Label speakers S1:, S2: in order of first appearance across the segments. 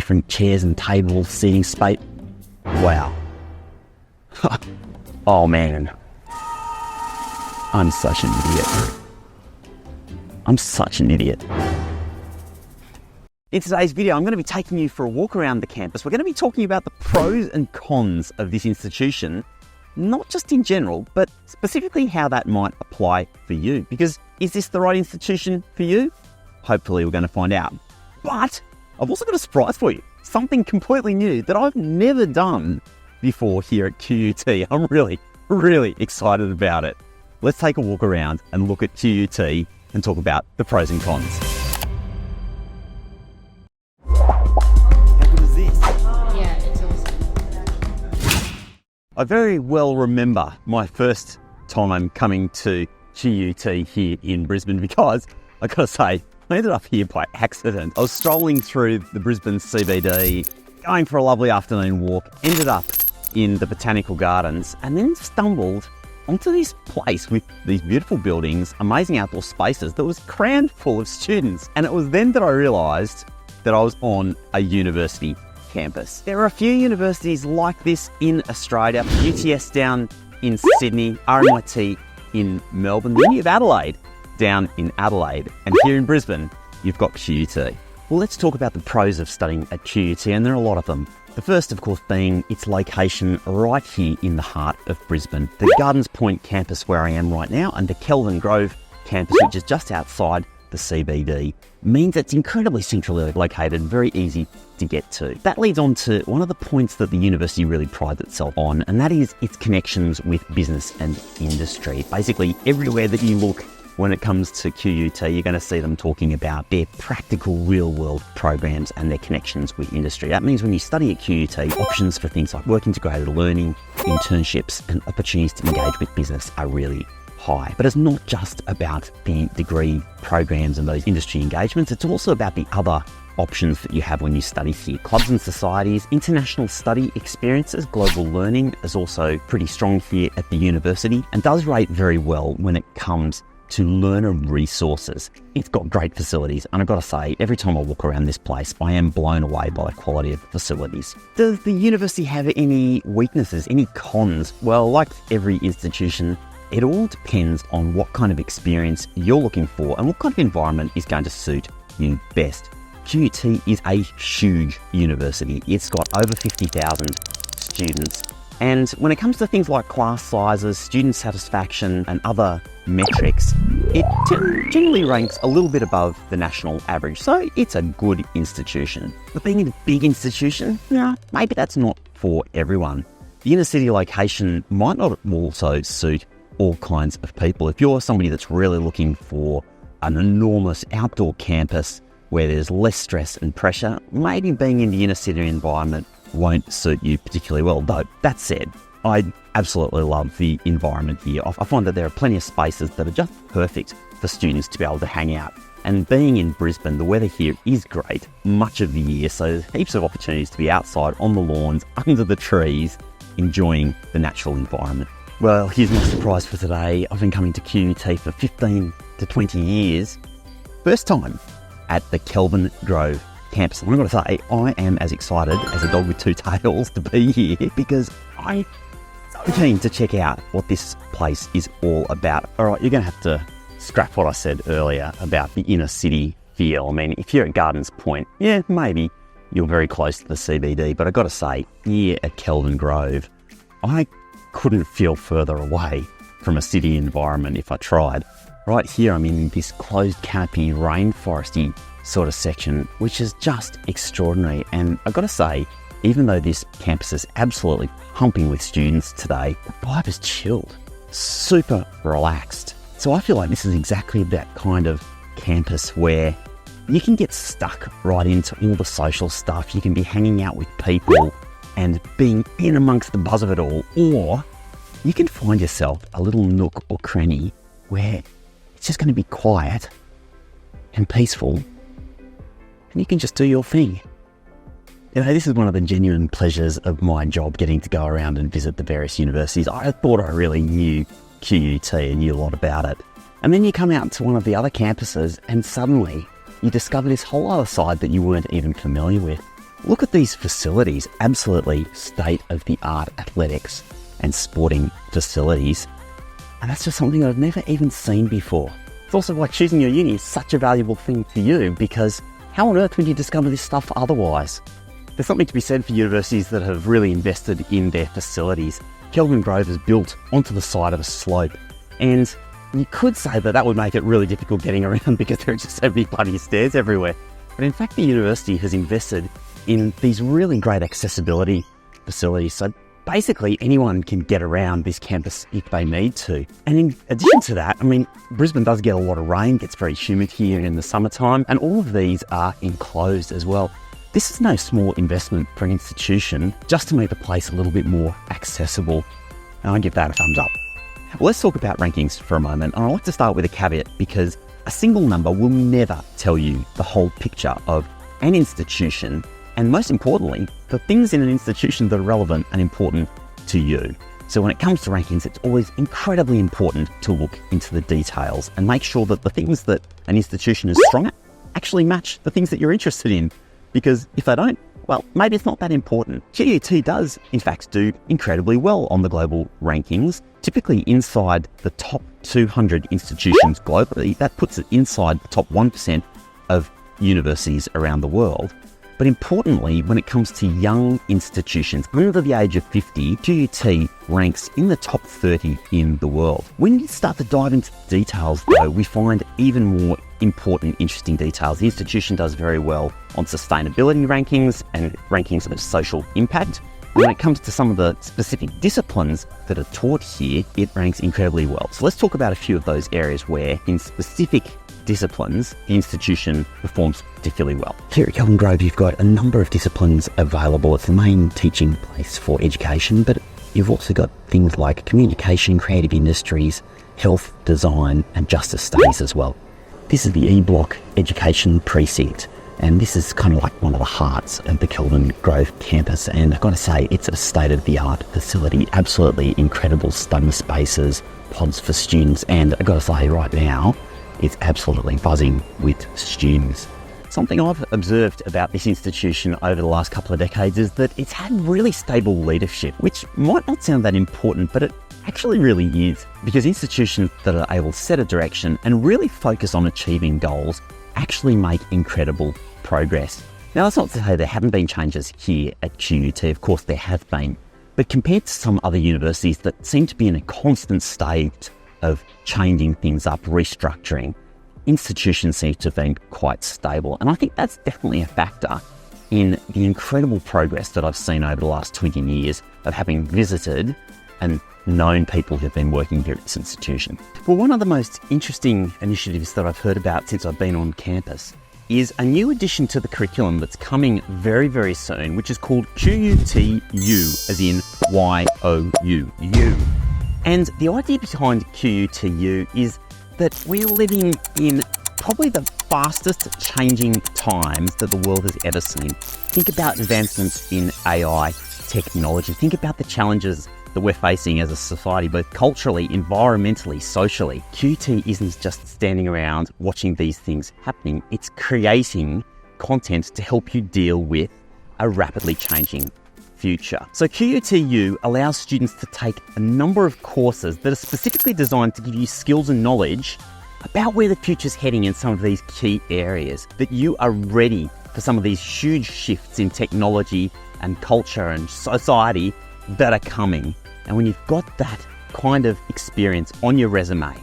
S1: different chairs and tables, seating space. Wow. Oh man. I'm such an idiot. I'm such an idiot. In today's video, I'm going to be taking you for a walk around the campus. We're going to be talking about the pros and cons of this institution, not just in general, but specifically how that might apply for you. Because is this the right institution for you? Hopefully we're going to find out. But I've also got a surprise for you. Something completely new that I've never done before here at QUT. I'm really excited about it. Let's take a walk around and look at QUT and talk about the pros and cons. I very well remember my first time coming to QUT here in Brisbane because, I gotta say, I ended up here by accident. I was strolling through the Brisbane CBD, going for a lovely afternoon walk, ended up in the Botanical Gardens, and then stumbled onto this place with these beautiful buildings, amazing outdoor spaces that was crammed full of students. And it was then that I realised that I was on a university campus. There are a few universities like this in Australia, UTS down in Sydney, RMIT in Melbourne, then you have Adelaide down in Adelaide, and here in Brisbane, you've got QUT. Well, let's talk about the pros of studying at QUT, and there are a lot of them. The first, of course, being its location right here in the heart of Brisbane. The Gardens Point campus where I am right now, and the Kelvin Grove campus, which is just outside the CBD, means it's incredibly centrally located, very easy to get to. That leads on to one of the points that the university really prides itself on, and that is its connections with business and industry. Basically, everywhere that you look when it comes to QUT, you're going to see them talking about their practical real-world programs and their connections with industry. That means when you study at QUT, options for things like work integrated learning, internships, and opportunities to engage with business are really high. But it's not just about the degree programs and those industry engagements, it's also about the other options that you have when you study here. Clubs and societies, international study experiences, global learning is also pretty strong here at the university and does rate very well when it comes to learner resources. It's got great facilities, and I've got to say, every time I walk around this place, I am blown away by the quality of the facilities. Does the university have any weaknesses, any cons? Well, like every institution, it all depends on what kind of experience you're looking for and what kind of environment is going to suit you best. QUT is a huge university. It's got over 50,000 students. And when it comes to things like class sizes, student satisfaction, and other metrics, it generally ranks a little bit above the national average. So it's a good institution. But being a big institution, maybe that's not for everyone. The inner city location might not also suit all kinds of people. If you're somebody that's really looking for an enormous outdoor campus where there's less stress and pressure, maybe being in the inner city environment won't suit you particularly well. Though, that said, I absolutely love the environment here. I find that there are plenty of spaces that are just perfect for students to be able to hang out. And being in Brisbane, the weather here is great much of the year, so there's heaps of opportunities to be outside on the lawns, under the trees, enjoying the natural environment. Well, here's my surprise for today. I've been coming to QUT for 15 to 20 years. First time at the Kelvin Grove campus. And I've got to say, I am as excited as a dog with two tails to be here because I'm so keen to check out what this place is all about. All right, you're going to have to scrap what I said earlier about the inner city feel. I mean, if you're at Gardens Point, yeah, maybe you're very close to the CBD, but I've got to say, here at Kelvin Grove, I couldn't feel further away from a city environment if I tried. Right here, I'm in this closed canopy, rainforesty sort of section, which is just extraordinary. And I've got to say, even though this campus is absolutely pumping with students today, the vibe is chilled, super relaxed. So I feel like this is exactly that kind of campus where you can get stuck right into all the social stuff. You can be hanging out with people and being in amongst the buzz of it all, or you can find yourself a little nook or cranny where it's just going to be quiet and peaceful, and you can just do your thing. You know, this is one of the genuine pleasures of my job, getting to go around and visit the various universities. I thought I really knew QUT and knew a lot about it. And then you come out to one of the other campuses and suddenly you discover this whole other side that you weren't even familiar with. Look at these facilities, absolutely state-of-the-art athletics and sporting facilities. And that's just something I've never even seen before. It's also like choosing your uni is such a valuable thing for you, because how on earth would you discover this stuff otherwise? There's something to be said for universities that have really invested in their facilities. Kelvin Grove is built onto the side of a slope, and you could say that would make it really difficult getting around because there are just so many bloody stairs everywhere. But in fact, the university has invested in these really great accessibility facilities. So basically anyone can get around this campus if they need to. And in addition to that, I mean, Brisbane does get a lot of rain, gets very humid here in the summertime, and all of these are enclosed as well. This is no small investment for an institution just to make the place a little bit more accessible. And I give that a thumbs up. Well, let's talk about rankings for a moment. And I like to start with a caveat, because a single number will never tell you the whole picture of an institution, and most importantly, the things in an institution that are relevant and important to you. So when it comes to rankings, it's always incredibly important to look into the details and make sure that the things that an institution is strong at actually match the things that you're interested in. Because if they don't, well, maybe it's not that important. QUT does, in fact, do incredibly well on the global rankings, typically inside the top 200 institutions globally. That puts it inside the top 1% of universities around the world. But importantly, when it comes to young institutions under the age of 50, QUT ranks in the top 30 in the world. When you start to dive into the details, though, we find even more important, interesting details. The institution does very well on sustainability rankings and rankings of social impact. When it comes to some of the specific disciplines that are taught here, it ranks incredibly well. So let's talk about a few of those areas where, in specific disciplines, the institution performs particularly well. Here at Kelvin Grove, you've got a number of disciplines available. It's the main teaching place for education, but you've also got things like communication, creative industries, health, design, and justice studies as well. This is the E-Block Education Precinct, and this is kind of like one of the hearts of the Kelvin Grove campus. And I've got to say, it's a state-of-the-art facility, absolutely incredible study spaces, pods for students, and I've got to say right now, it's absolutely buzzing with students. Something I've observed about this institution over the last couple of decades is that it's had really stable leadership, which might not sound that important, but it actually really is, because institutions that are able to set a direction and really focus on achieving goals actually make incredible progress. Now, that's not to say there haven't been changes here at QUT. Of course there have been, but compared to some other universities that seem to be in a constant state of changing things up, restructuring, institutions seem to have been quite stable. And I think that's definitely a factor in the incredible progress that I've seen over the last 20 years of having visited and known people who've been working here at this institution. Well, one of the most interesting initiatives that I've heard about since I've been on campus is a new addition to the curriculum that's coming very, very soon, which is called QUT You, as in Y-O-U, you. And the idea behind QUT You is that we're living in probably the fastest changing times that the world has ever seen. Think about advancements in AI technology. Think about the challenges that we're facing as a society, both culturally, environmentally, socially. QUT isn't just standing around watching these things happening. It's creating content to help you deal with a rapidly changing future. So QUT You allows students to take a number of courses that are specifically designed to give you skills and knowledge about where the future's heading in some of these key areas, that you are ready for some of these huge shifts in technology and culture and society that are coming. And when you've got that kind of experience on your resume,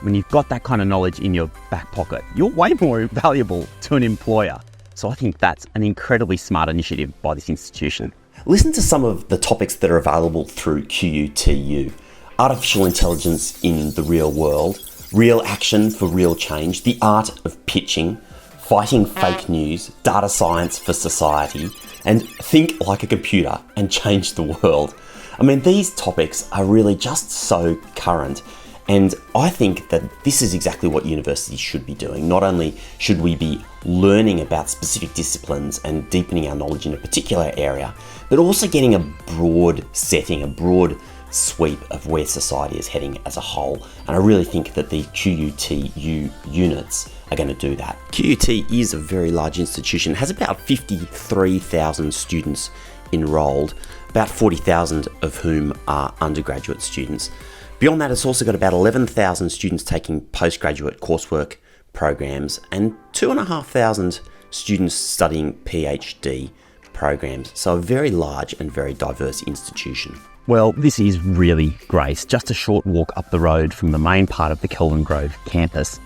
S1: when you've got that kind of knowledge in your back pocket, you're way more valuable to an employer. So I think that's an incredibly smart initiative by this institution.
S2: Listen to some of the topics that are available through QUT You. Artificial intelligence in the real world, real action for real change, the art of pitching, fighting fake news, data science for society, and think like a computer and change the world. I mean, these topics are really just so current, and I think that this is exactly what universities should be doing. Not only should we be learning about specific disciplines and deepening our knowledge in a particular area, but also getting a broad setting, a broad sweep of where society is heading as a whole. And I really think that the QUT You units are going to do that. QUT is a very large institution. It has about 53,000 students enrolled, about 40,000 of whom are undergraduate students. Beyond that, it's also got about 11,000 students taking postgraduate coursework programs and 2,500 students studying PhD programs. So a very large and very diverse institution.
S1: Well, this is really great. Just a short walk up the road from the main part of the Kelvin Grove campus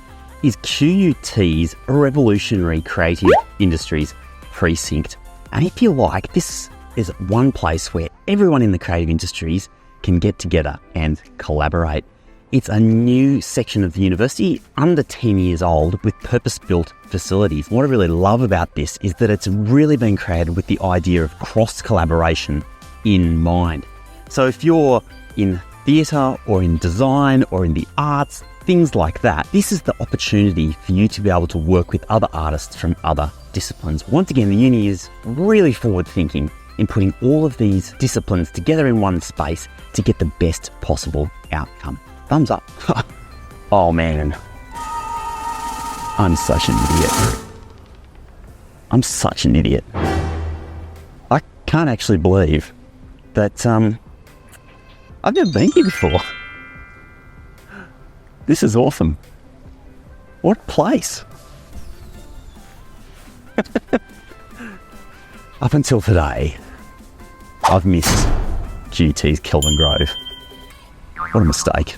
S1: is QUT's Revolutionary Creative Industries Precinct. And if you like, this is one place where everyone in the creative industries can get together and collaborate. It's a new section of the university, under 10 years old, with purpose-built facilities. What I really love about this is that it's really been created with the idea of cross-collaboration in mind. So if you're in theatre or in design or in the arts, things like that, this is the opportunity for you to be able to work with other artists from other disciplines. Once again, the uni is really forward-thinking in putting all of these disciplines together in one space to get the best possible outcome. Thumbs up. Oh man, I'm such an idiot. I'm such an idiot. I can't actually believe that I've never been here before. This is awesome. What a place. Up until today, I've missed QUT's Kelvin Grove. What a mistake.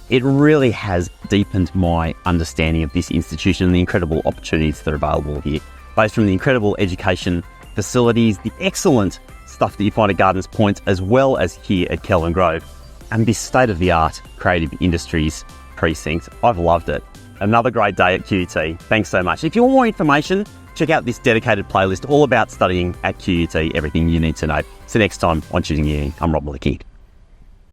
S1: It really has deepened my understanding of this institution and the incredible opportunities that are available here, both from the incredible education facilities, the excellent stuff that you find at Gardens Point, as well as here at Kelvin Grove, and this state-of-the-art creative industries precinct. I've loved it. Another great day at QUT. Thanks so much. If you want more information, check out this dedicated playlist all about studying at QUT, everything you need to know. So next time on Choosing Uni, I'm Rob Malicki.